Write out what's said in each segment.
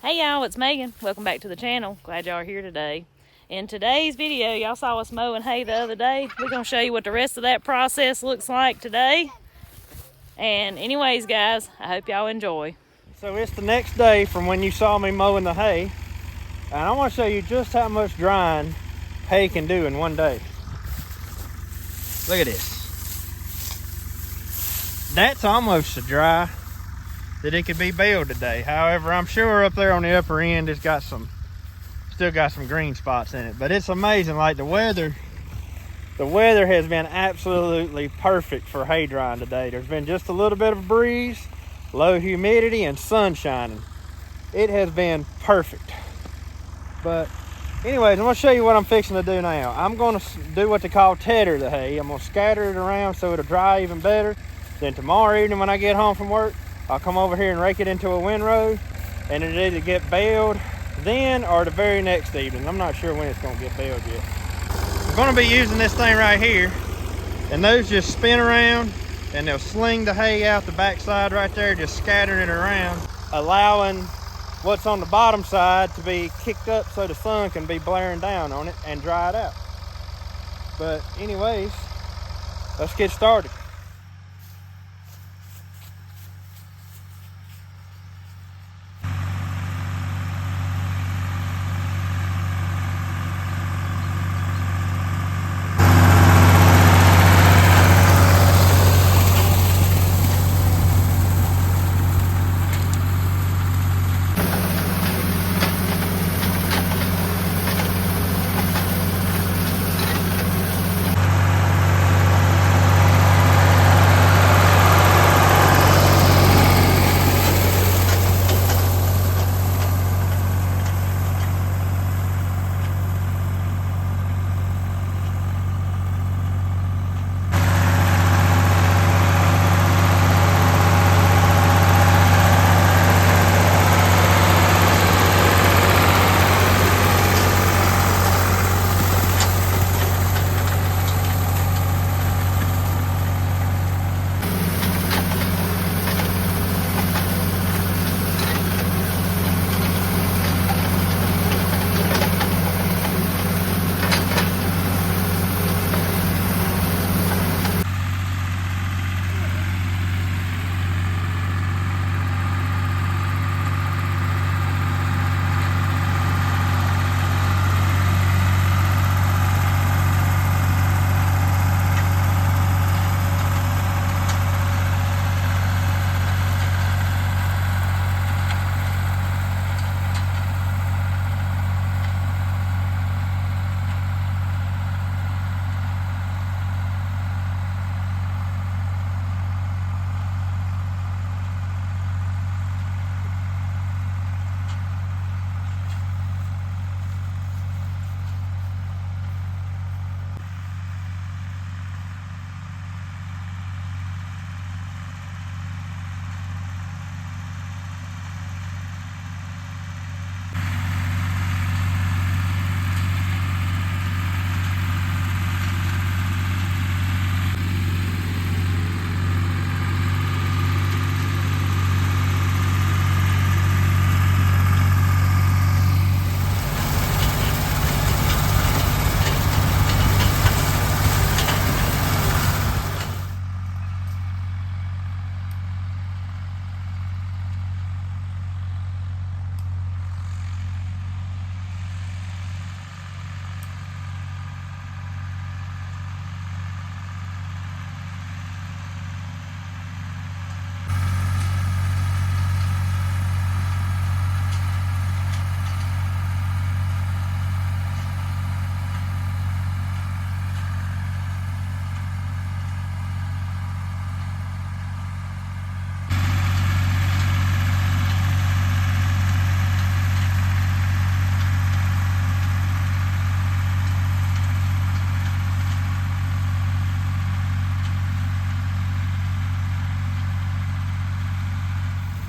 Hey y'all, it's Megan. Welcome back to the channel. Glad y'all are here today. In today's video, y'all saw us mowing hay the other day. We're going to show you what the rest of that process looks like today. And anyways, guys, I hope y'all enjoy. So it's the next day from when you saw me mowing the hay. And I want to show you just how much drying hay can do in one day. Look at this. That's almost so dry that it could be baled today. However, I'm sure up there on the upper end it's got still got some green spots in it. But it's amazing, like the weather has been absolutely perfect for hay drying today. There's been just a little bit of a breeze, low humidity, and sun shining. It has been perfect. But anyways, I'm gonna show you what I'm fixing to do now. I'm gonna do what they call tether the hay. I'm gonna scatter it around so it'll dry even better. Then tomorrow evening when I get home from work, I'll come over here and rake it into a windrow, and it'll either get baled then or the very next evening. I'm not sure when it's gonna get baled yet. I'm gonna be using this thing right here, and those just spin around and they'll sling the hay out the backside right there, just scattering it around, allowing what's on the bottom side to be kicked up so the sun can be blaring down on it and dry it out. But anyways, let's get started.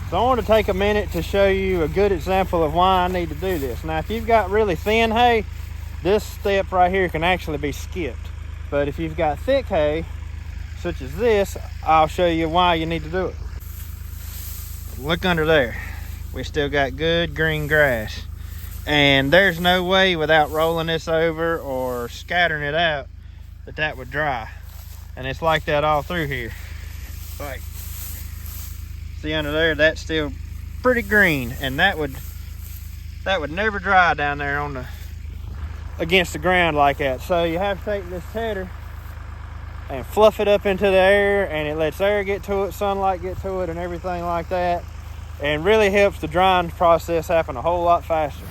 So I want to take a minute to show you a good example of why I need to do this. Now, if you've got really thin hay, this step right here can actually be skipped. But if you've got thick hay, such as this, I'll show you why you need to do it. Look under there. we still got good green grass. And there's no way without rolling this over or scattering it out that would dry. And it's like that all through here. Like, see under there, that's still pretty green, and that would never dry down there on the against the ground like that. So you have to take this tedder and fluff it up into the air, and it lets air get to it, sunlight get to it, and everything like that, and really helps the drying process happen a whole lot faster.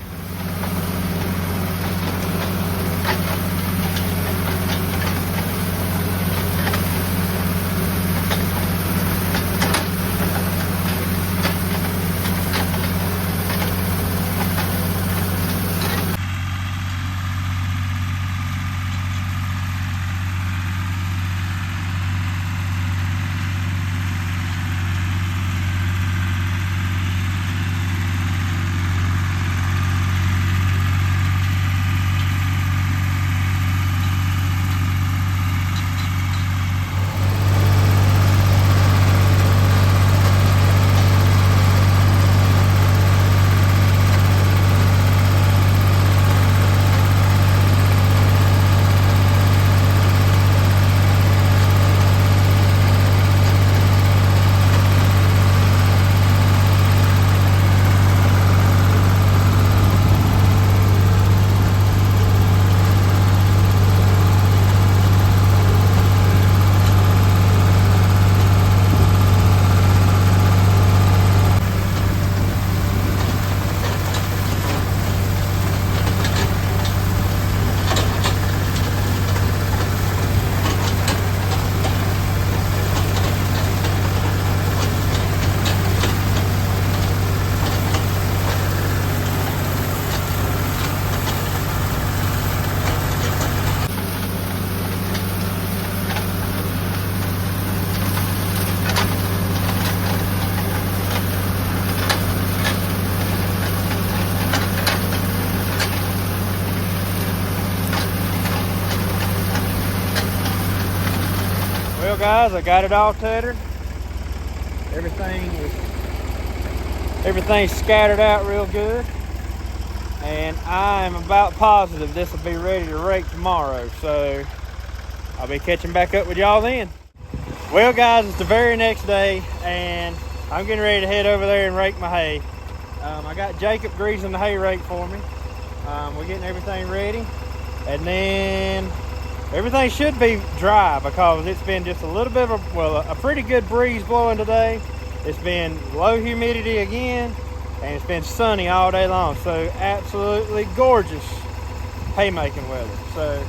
Well guys, I got it all tethered. Everything's scattered out real good. And I am about positive this will be ready to rake tomorrow. So I'll be catching back up with y'all then. Well guys, it's the very next day and I'm getting ready to head over there and rake my hay. I got Jacob greasing the hay rake for me. We're getting everything ready. And then everything should be dry because it's been just a little bit of a pretty good breeze blowing today. It's been low humidity again, and it's been sunny all day long. So absolutely gorgeous haymaking weather. So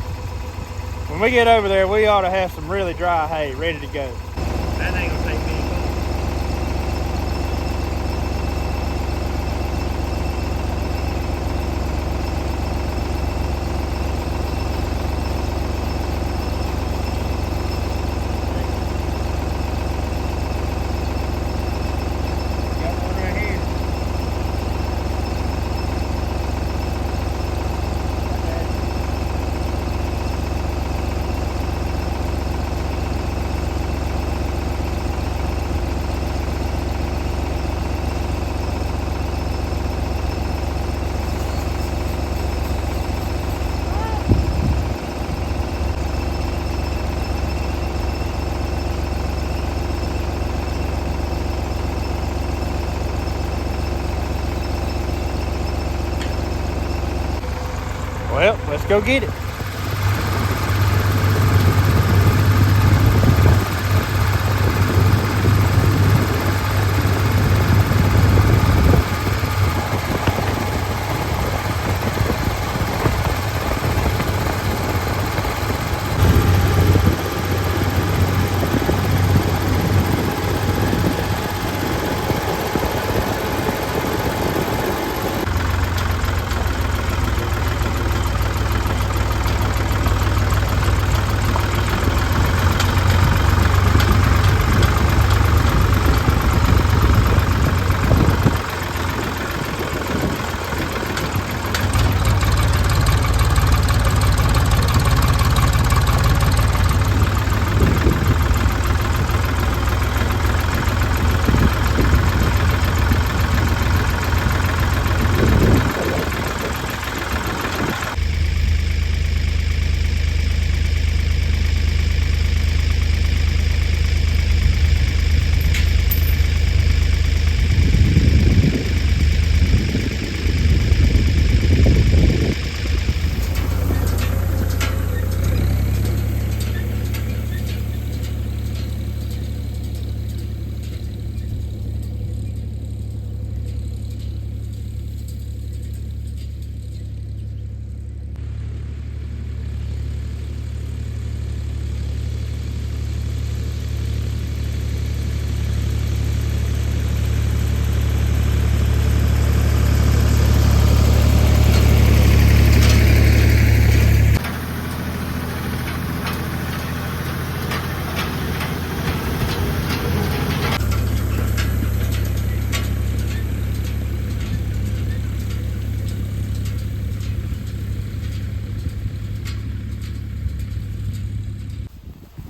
when we get over there, we ought to have some really dry hay ready to go. That ain't gonna take me long. Well, let's go get it.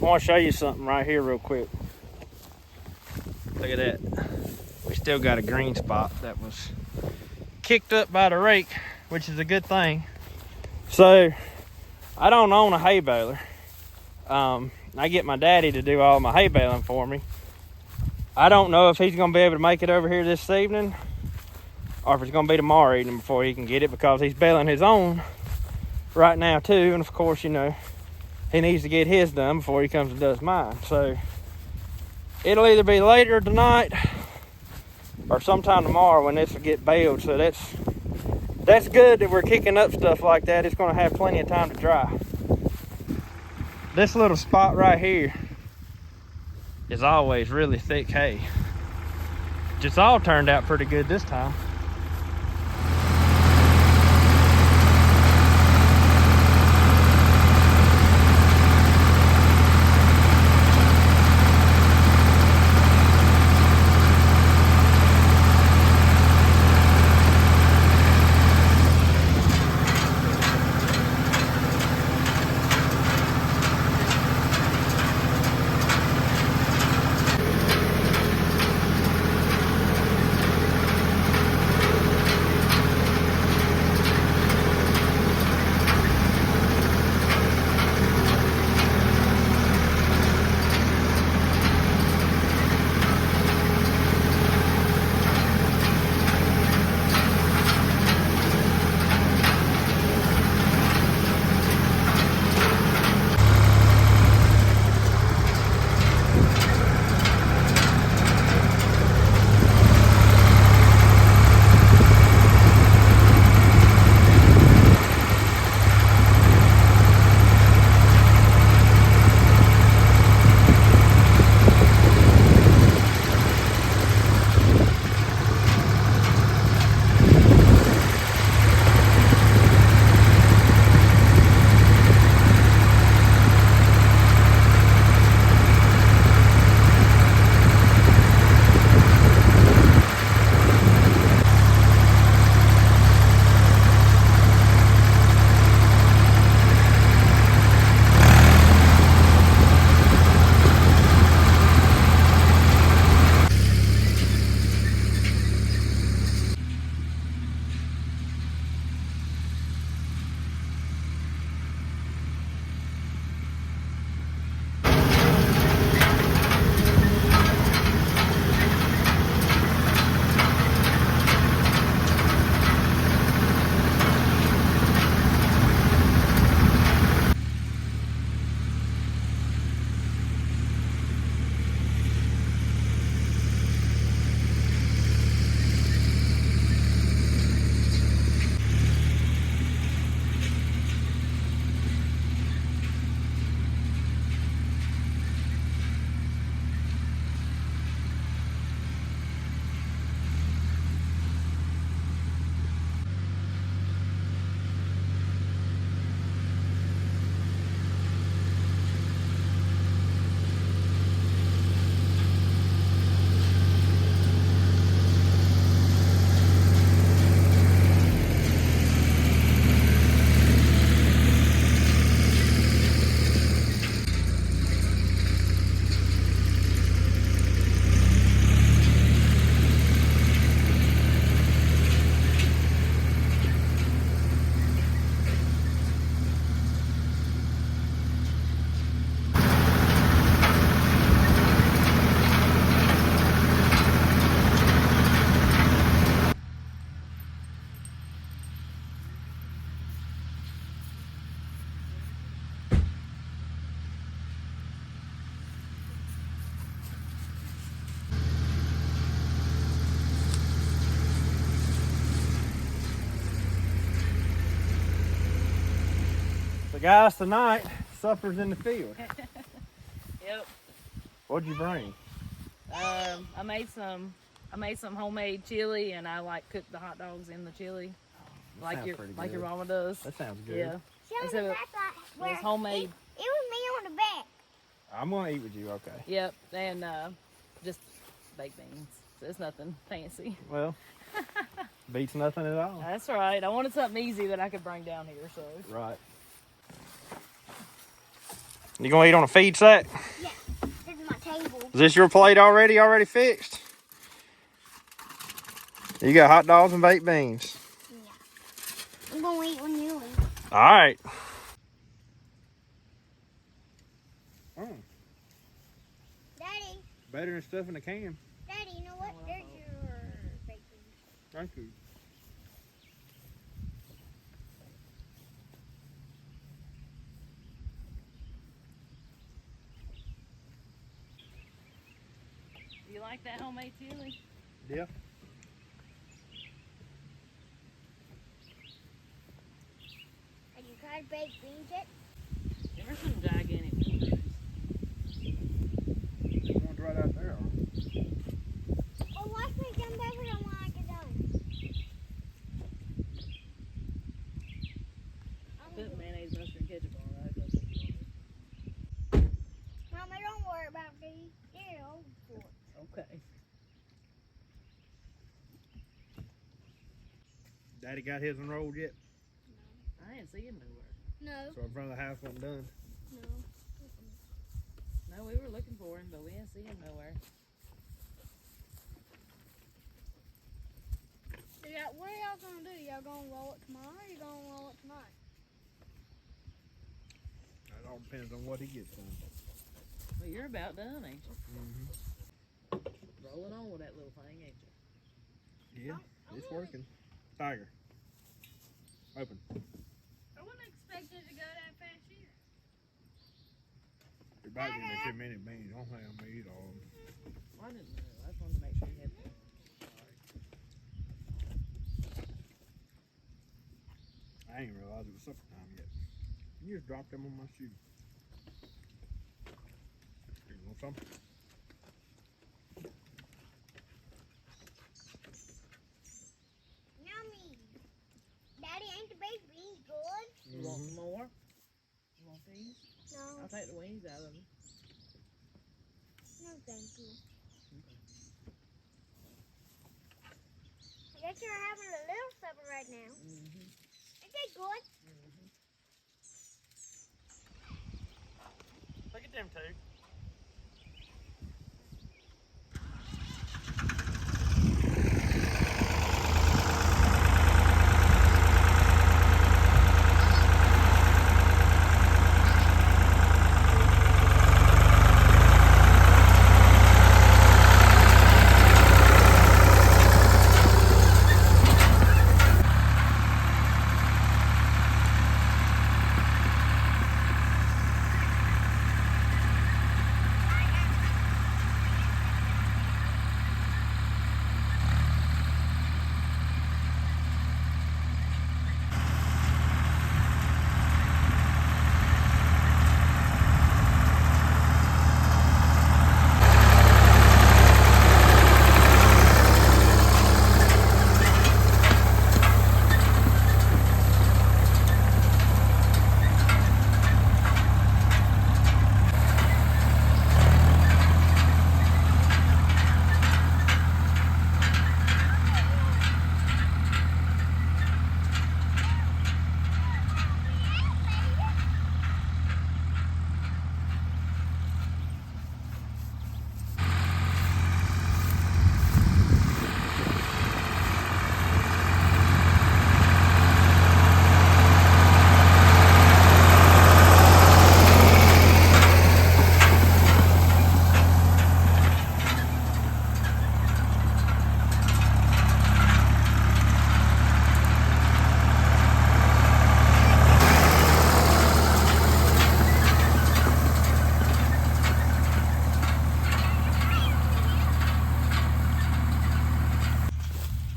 I want to show you something right here real quick. Look at that. We still got a green spot that was kicked up by the rake, which is a good thing. So I don't own a hay baler. I get my daddy to do all my hay baling for me. I don't know if he's gonna be able to make it over here this evening or if it's gonna be tomorrow evening before he can get it, because he's baling his own right now too. And of course, you know, he needs to get his done before he comes and does mine. So it'll either be later tonight or sometime tomorrow when this will get baled. So that's good that we're kicking up stuff like that. It's gonna have plenty of time to dry. This little spot right here is always really thick hay. Just all turned out pretty good this time. Guys, tonight supper's in the field. Yep. What'd you bring? I made some homemade chili, and I like cook the hot dogs in the chili, like your mama does. That sounds good. Yeah. So it's homemade. It was me on the back. I'm gonna eat with you, okay? Yep, and just baked beans. So it's nothing fancy. Well, beats nothing at all. That's right. I wanted something easy that I could bring down here. So. Right. You gonna eat on a feed sack? Yeah, this is my table. Is this your plate already fixed? You got hot dogs and baked beans. Yeah. I'm gonna eat when you eat. All right. Daddy, Better than stuff in a can. Daddy, you know what? There's your bacon. Thank you. You like that homemade chili? Yeah. Have you tried baked beans yet? There's some gigantic ones. The ones right out there. Well, watch me jump over them when I get done. Put mayonnaise, mustard, and ketchup on it. That's what you want. Mama, don't worry about these. They're old for it. Okay. Daddy got his unrolled yet? I didn't see him nowhere. No. So in front of the house wasn't done. No. No, we were looking for him, but we didn't see him nowhere. So what are y'all gonna do? Y'all gonna roll it tomorrow or you gonna roll it tonight? It all depends on what he gets done. Well, you're about done, ain't you? Mm-hmm. Rolling on with that little thing, ain't you? Yeah, it's working. Tiger. Open. I wouldn't expect it to go that fast here. You're about to give me too many beans. Don't think I'm gonna eat all of them. Well, I didn't know. I just wanted to make sure you had them. I ain't realized it was supper time yet. You just dropped them on my shoe. You want some? Yummy. Daddy, ain't the baked beans good? You want some more? You want these? No. I'll take the wings out of them. No, thank you. I guess you're having a little supper right now. Mm-hmm. Is it good? Look at them two.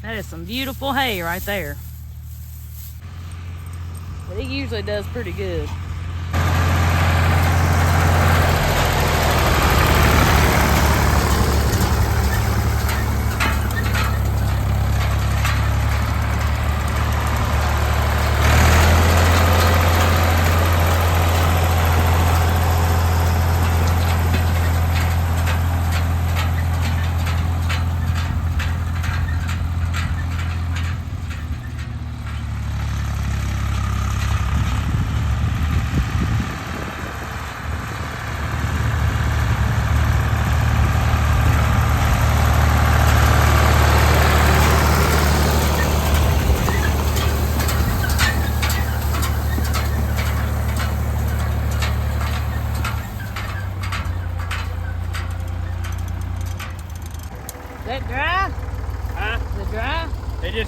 That is some beautiful hay right there. But it usually does pretty good.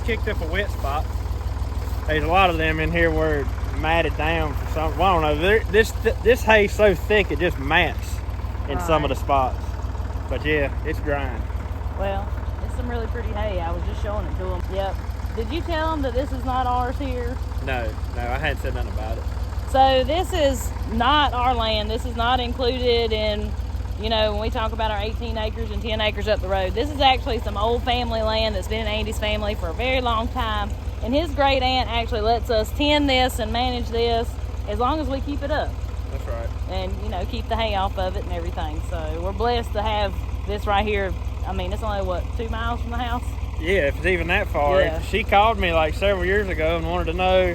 kicked up a wet spot. There's a lot of them in here where it matted down for some. Well, I don't know. This hay's so thick it just mats in some of the spots. But yeah, it's drying. Well, it's some really pretty hay. I was just showing it to them. Yep. Did you tell them that this is not ours here? No, I hadn't said nothing about it. So this is not our land. This is not included in, you know, when we talk about our 18 acres and 10 acres up the road. This is actually some old family land that's been in Andy's family for a very long time. And his great aunt actually lets us tend this and manage this as long as we keep it up. That's right. And, you know, keep the hay off of it and everything. So we're blessed to have this right here. I mean, it's only, what, 2 miles from the house? Yeah, if it's even that far. Yeah. She called me like several years ago and wanted to know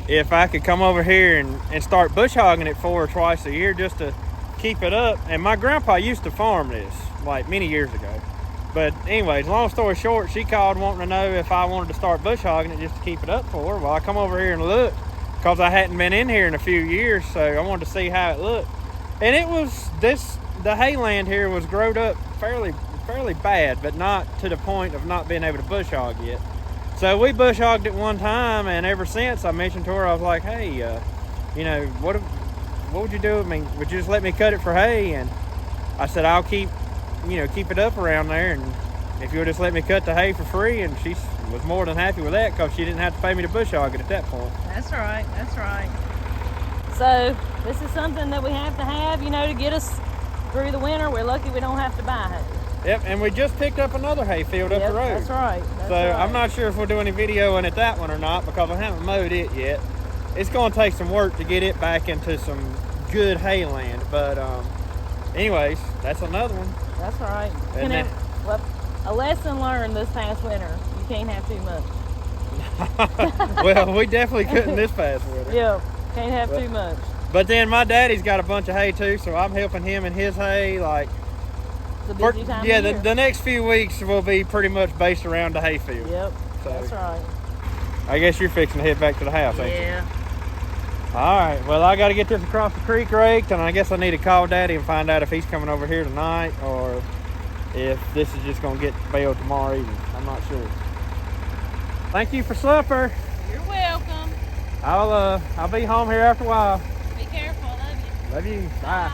if I could come over here and start bush hogging it 4 or twice a year just to keep it up. And my grandpa used to farm this like many years ago. But anyways, long story short, she called wanting to know if I wanted to start bush hogging it just to keep it up for her. Well, I come over here and looked because I hadn't been in here in a few years, so I wanted to see how it looked. And it was the hayland here was growed up fairly bad, but not to the point of not being able to bush hog yet. So we bush hogged it one time, and ever since I mentioned to her, I was like, hey, you know, what would you do? I mean, would you just let me cut it for hay? And I said, I'll keep it up around there, and if you'll just let me cut the hay for free. And she was more than happy with that because she didn't have to pay me to bush hog it at that point. That's right, that's right. So this is something that we have to have, you know, to get us through the winter. We're lucky we don't have to buy hay. Yep, and we just picked up another hay field up the road. That's right. So I'm not sure if we'll do any videoing at that one or not because I haven't mowed it yet. It's going to take some work to get it back into some good hay land. But anyways, that's another one. That's right. And then, well, a lesson learned this past winter. You can't have too much. well, we definitely couldn't this past winter. Yeah, can't have too much. But then my daddy's got a bunch of hay too, so I'm helping him in his hay. Like, it's a busy time of year. the next few weeks will be pretty much based around the hay field. Yep, so, that's right. I guess you're fixing to head back to the house, ain't you? Yeah. All right, well, I got to get this across the creek raked, and I guess I need to call Daddy and find out if he's coming over here tonight or if this is just going to get baled tomorrow evening. I'm not sure. Thank you for supper. You're welcome. I'll be home here after a while. Be careful. Love you. Love you. Bye.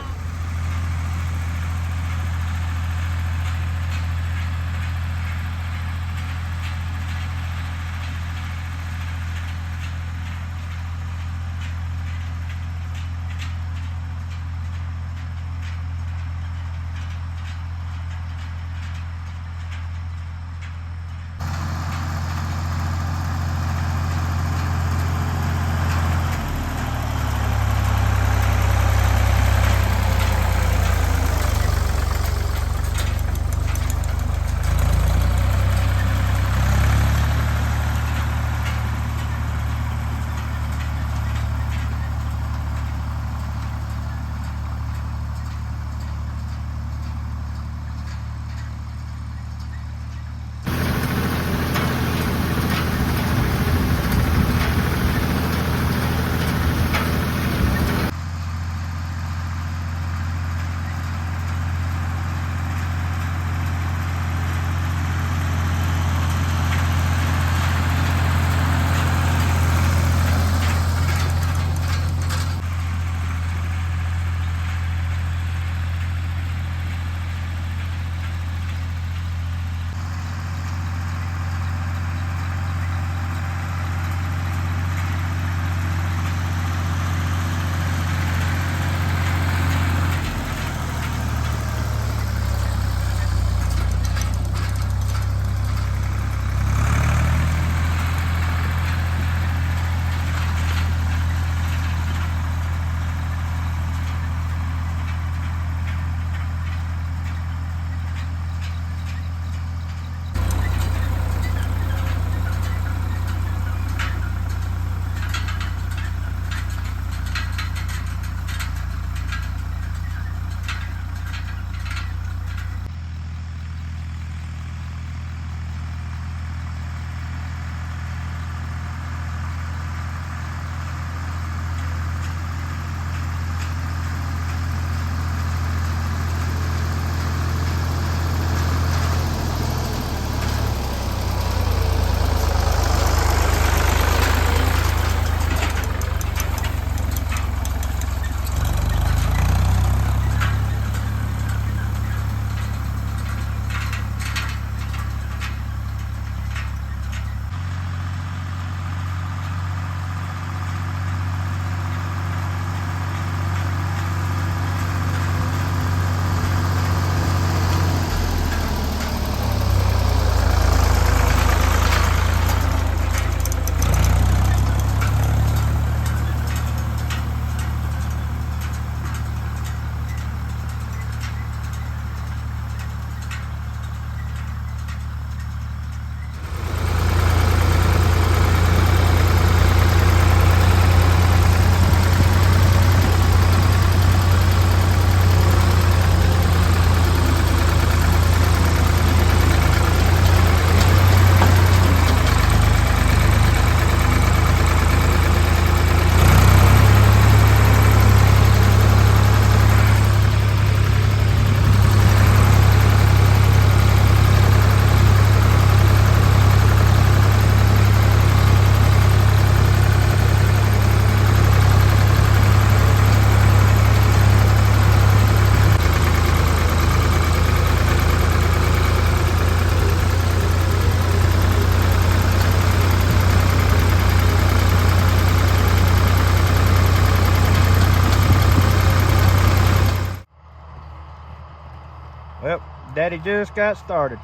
Daddy just got started.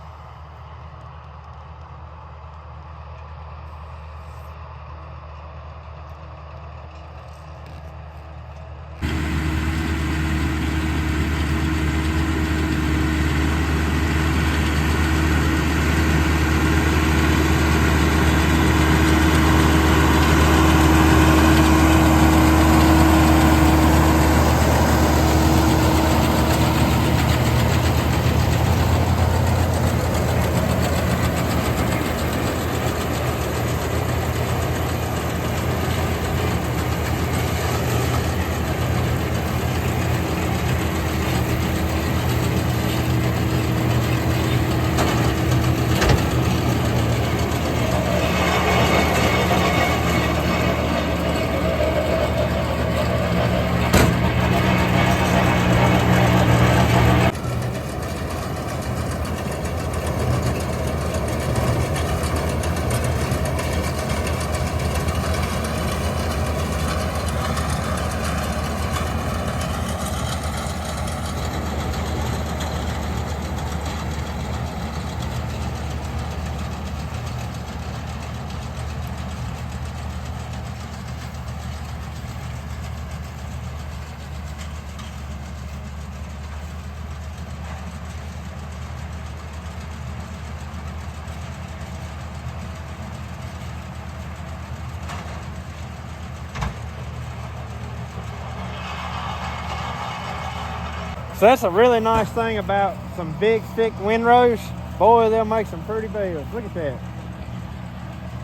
So that's a really nice thing about some big, thick windrows. Boy, they'll make some pretty bales. Look at that.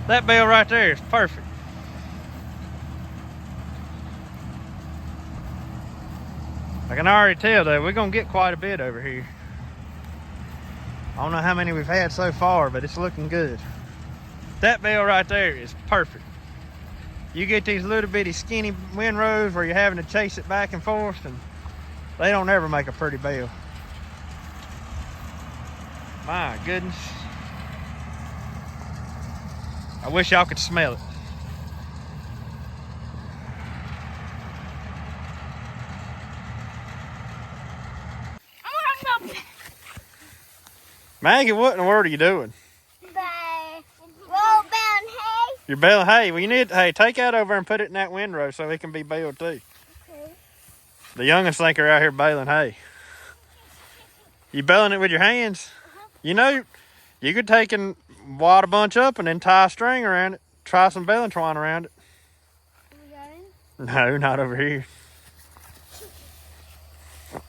That bale right there is perfect. I can already tell though, we're gonna get quite a bit over here. I don't know how many we've had so far, but it's looking good. That bale right there is perfect. You get these little bitty skinny windrows where you're having to chase it back and forth, and they don't ever make a pretty bale. My goodness. I wish y'all could smell it. Maggie, what in the world are you doing? Roll bound hay. You're baling hay. Well, you need, hey, take that over and put it in that windrow so it can be baled too. Okay. The youngins think are out here baling hay. You baling it with your hands? You know, you could take and wad a bunch up and then tie a string around it. Try some baling twine around it. No, not over here. Put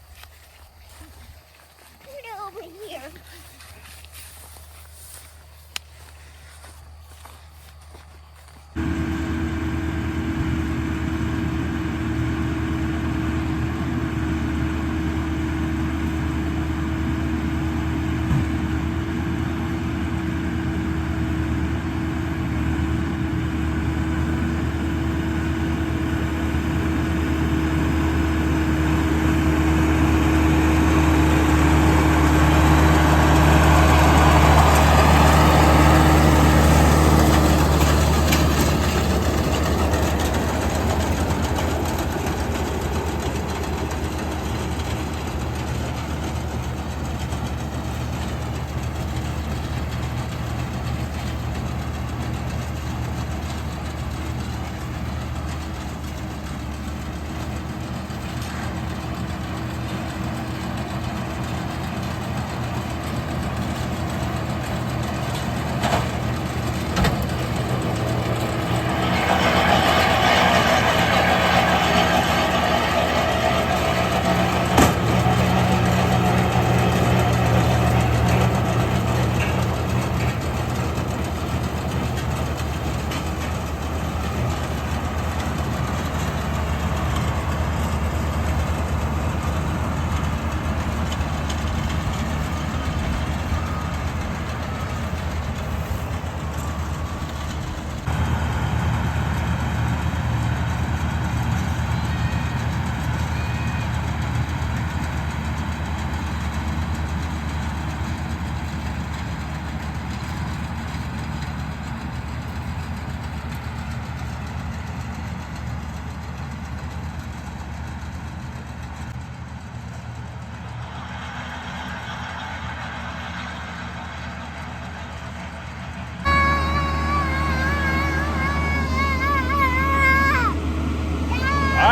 it over here.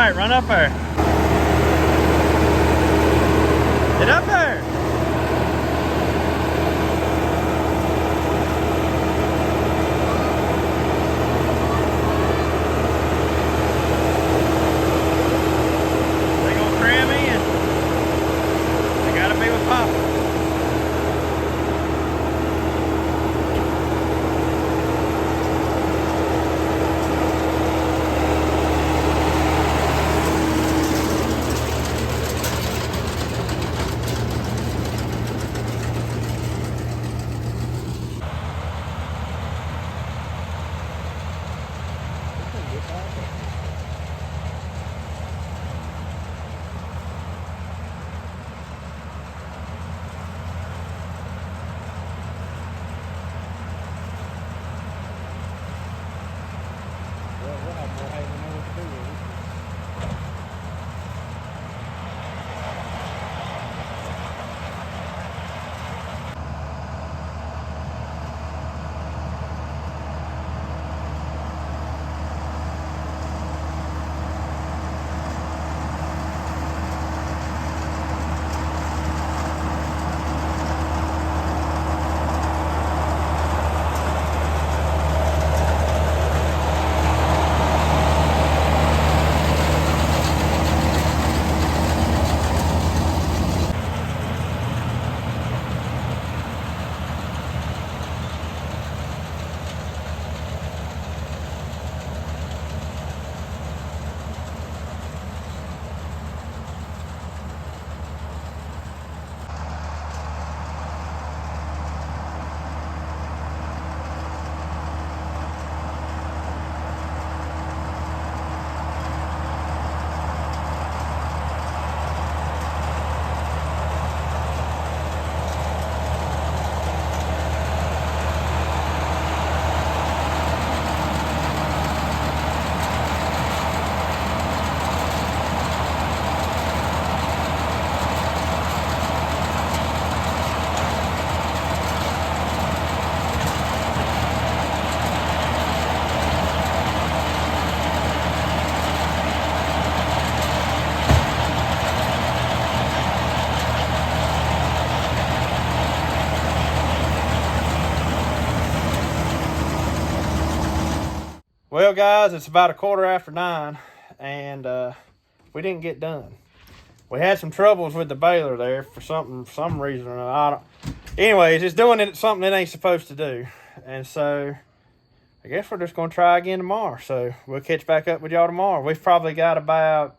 right, run up there. Get up there. They gonna cram in. They gotta be with Papa. Well, guys, it's about 9:15, and we didn't get done. We had some troubles with the baler there for some reason or another. Anyways, it's doing something it ain't supposed to do, and so I guess we're just gonna try again tomorrow. So we'll catch back up with y'all tomorrow. We've probably got about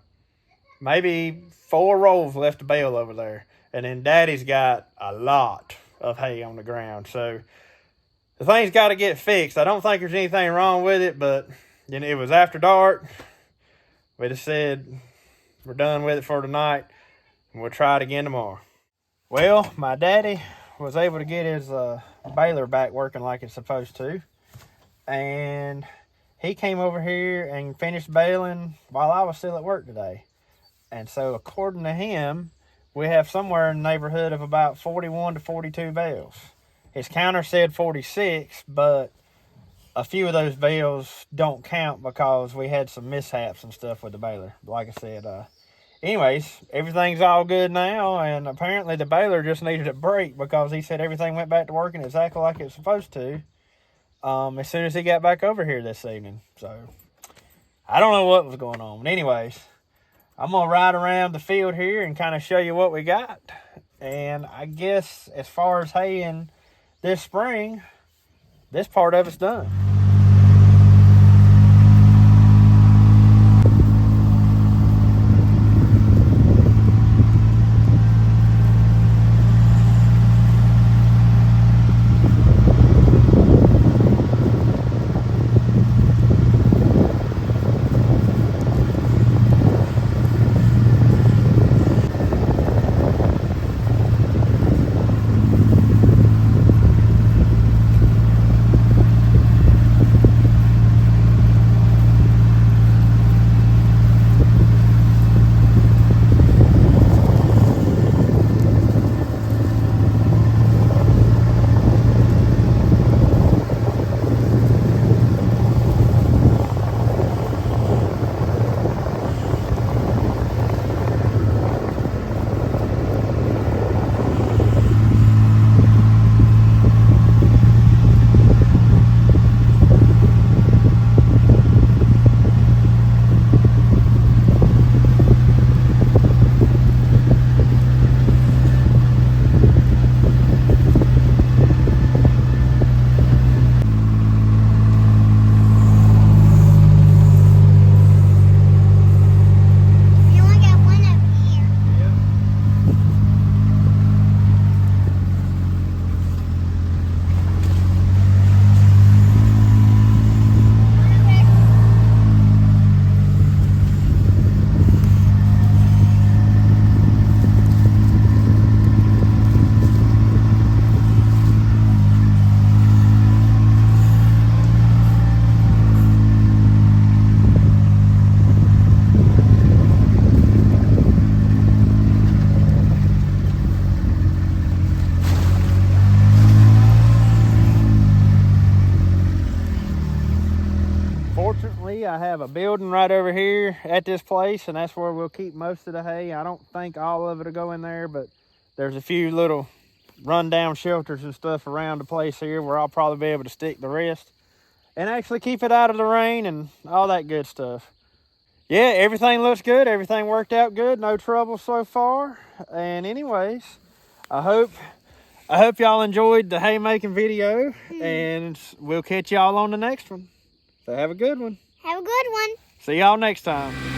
maybe 4 rolls left to bale over there, and then Daddy's got a lot of hay on the ground. So the thing's got to get fixed. I don't think there's anything wrong with it, but you know, it was after dark. We just said we're done with it for tonight, and we'll try it again tomorrow. Well, my daddy was able to get his baler back working like it's supposed to, and he came over here and finished baling while I was still at work today. And so according to him, we have somewhere in the neighborhood of about 41 to 42 bales. His counter said 46, but a few of those bales don't count because we had some mishaps and stuff with the baler. Like I said, anyways, everything's all good now, and apparently the baler just needed a break because he said everything went back to working exactly like it's supposed to as soon as he got back over here this evening. So I don't know what was going on. But anyways, I'm going to ride around the field here and kind of show you what we got. And I guess as far as haying this spring, this part of it's done. Unfortunately, I have a building right over here at this place, and that's where we'll keep most of the hay. I don't think all of it will go in there, but there's a few little rundown shelters and stuff around the place here where I'll probably be able to stick the rest and actually keep it out of the rain and all that good stuff. Yeah, everything looks good. Everything worked out good. No trouble so far. And anyways, I hope y'all enjoyed the haymaking video, and we'll catch y'all on the next one. So have a good one. Have a good one. See y'all next time.